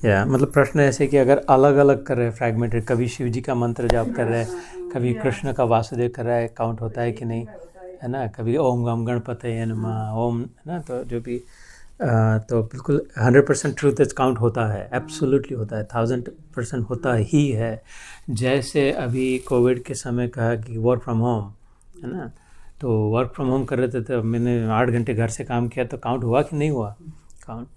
या मतलब प्रश्न ऐसे कि अगर अलग अलग कर रहे हैं फ्रैगमेंटेड, कभी शिव जी का मंत्र जाप कर रहे हैं, कभी कृष्ण का वासुदेव कर रहा है, काउंट होता है कि नहीं, है ना, कभी ओम गम गणपतये नमः ओम, है ना, तो जो भी तो बिल्कुल 100% ट्रूथ इज काउंट होता है, एब्सोल्युटली होता है, 1000% होता ही है। जैसे अभी कोविड के समय कहा कि वर्क फ्रॉम होम, है ना, तो वर्क फ्रॉम होम कर रहे थे तो मैंने 8 घंटे घर से काम किया, तो काउंट हुआ कि नहीं हुआ काउंट?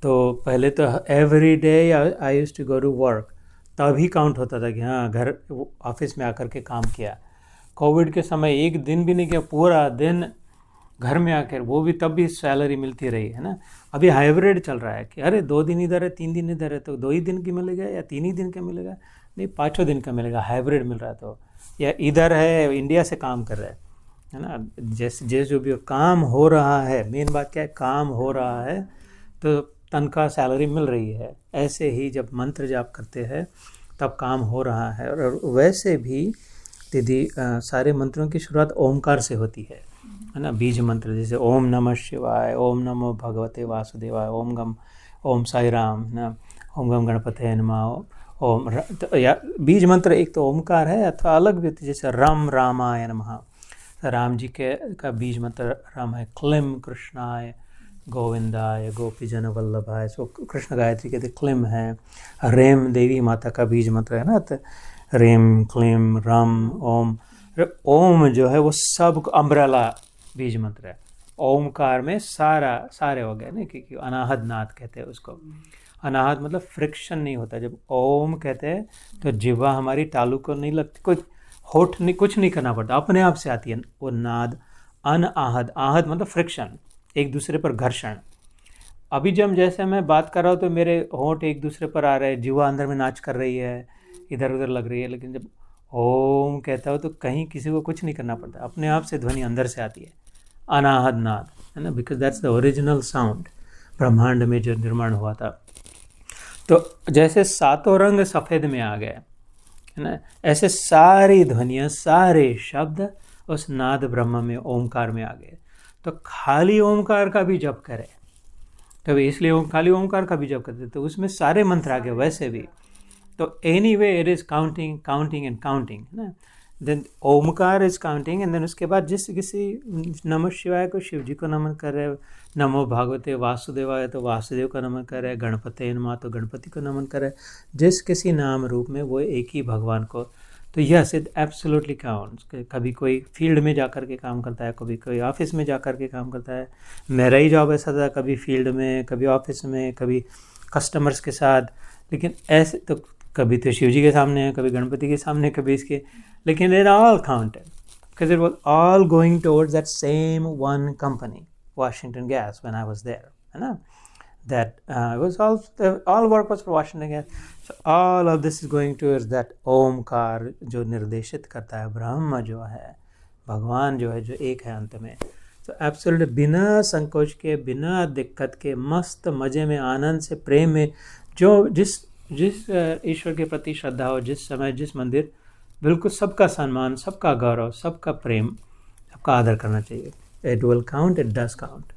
तो पहले तो every day I used to go to work, तभी काउंट होता था कि हाँ घर ऑफिस में आकर के काम किया। कोविड के समय एक दिन भी नहीं किया, पूरा दिन घर में आकर, वो भी तब भी सैलरी मिलती रही, है ना। अभी हाइब्रिड चल रहा है कि अरे 2 दिन इधर है 3 दिन इधर है, तो 2 ही दिन की मिलेगा या 3 ही दिन का मिलेगा, नहीं 5 दिन का मिलेगा, हाइब्रिड मिल रहा है। तो या इधर है इंडिया से काम कर रहा है ना, जैसे जो भी काम हो रहा है, मेन बात क्या है, काम हो रहा है तो तनख्वाह सैलरी मिल रही है। ऐसे ही जब मंत्र जाप करते हैं तब काम हो रहा है। और वैसे भी दीदी सारे मंत्रों की शुरुआत ओमकार से होती है ना, बीज मंत्र, जैसे ओम नमः शिवाय, ओम नमो भगवते वासुदेवाय, ओम गम, ओम साई राम ना, ओम गम गणपतये नमः, ओम तो या बीज मंत्र एक तो ओमकार है, अथवा अलग भी होती है, जैसे राम रामाय नमः, राम जी के का बीज मंत्र राम है, क्लिम कृष्णाय गोविंदाय गोपीजन वल्लभाय, सो कृष्ण गायत्री के क्लिम है। रेम देवी माता का बीज मंत्र है ना, तो रेम क्लिम रम ओम। ओम जो है वो सब अम्ब्रेला बीज मंत्र है। ओमकार में सारे हो गए ना, क्योंकि अनाहद नाद कहते हैं उसको। अनाहद मतलब फ्रिक्शन नहीं होता, जब ओम कहते हैं तो जिह्वा हमारी तालू को नहीं लगती, कोई होठ नहीं, कुछ नहीं करना पड़ता, अपने आप से आती है वो नाद। अनआहद, आहद मतलब फ्रिक्शन, एक दूसरे पर घर्षण। अभी जब जैसे मैं बात कर रहा हूँ तो मेरे होंठ एक दूसरे पर आ रहे हैं, जिह्वा अंदर में नाच कर रही है, इधर उधर लग रही है, लेकिन जब ओम कहता हो तो कहीं किसी को कुछ नहीं करना पड़ता, अपने आप से ध्वनि अंदर से आती है, अनाहद नाद, है ना, because that's the original sound ब्रह्मांड में जो निर्माण हुआ था। तो जैसे सातों रंग सफ़ेद में आ गए, है ना, ऐसे सारी ध्वनियाँ, सारे शब्द उस नाद ब्रह्म में ओमकार में आ गए। तो खाली ओमकार का भी जप करें, तो इसलिए खाली ओमकार का भी जप करते तो उसमें सारे मंत्र आ गए। वैसे भी तो anyway it is counting counting and counting, है ना। Then Omkar is counting, and then उसके बाद जिस किसी नमः शिवाय को शिव जी को नमन कर रहे, नमो भागवते वासुदेवाय तो वासुदेव का नमन कर रहे, गणपतये नमः तो गणपति को नमन कर रहे, जिस किसी नाम रूप में वो एक ही भगवान को। तो यस इट एब्सोल्युटली काउंट्स। कभी कोई फील्ड में जाकर के काम करता है, कभी कोई ऑफिस में जाकर के काम करता है। मेरा ही जॉब ऐसा था, कभी फील्ड में, कभी ऑफिस में, कभी कस्टमर्स के साथ, लेकिन ऐसे तो कभी तो शिव जी के सामने है, कभी गणपति के सामने, कभी इसके, लेकिन it all counted because it was all going towards that same one company, Washington Gas, when I was there, है ना, that it was all work was for Washington Gas. So all of this is going towards that Omkar जो निर्देशित करता है, ब्रह्म जो है, भगवान जो है, जो एक है अंत में। तो एब्सोल्यूट बिना संकोच के, बिना दिक्कत के, मस्त मज़े में, आनंद से, प्रेम में, जो जिस ईश्वर के प्रति श्रद्धा हो, जिस समय जिस मंदिर, बिल्कुल सबका सम्मान, सबका गौरव, सबका प्रेम, सबका आदर करना चाहिए। It will count, it does count.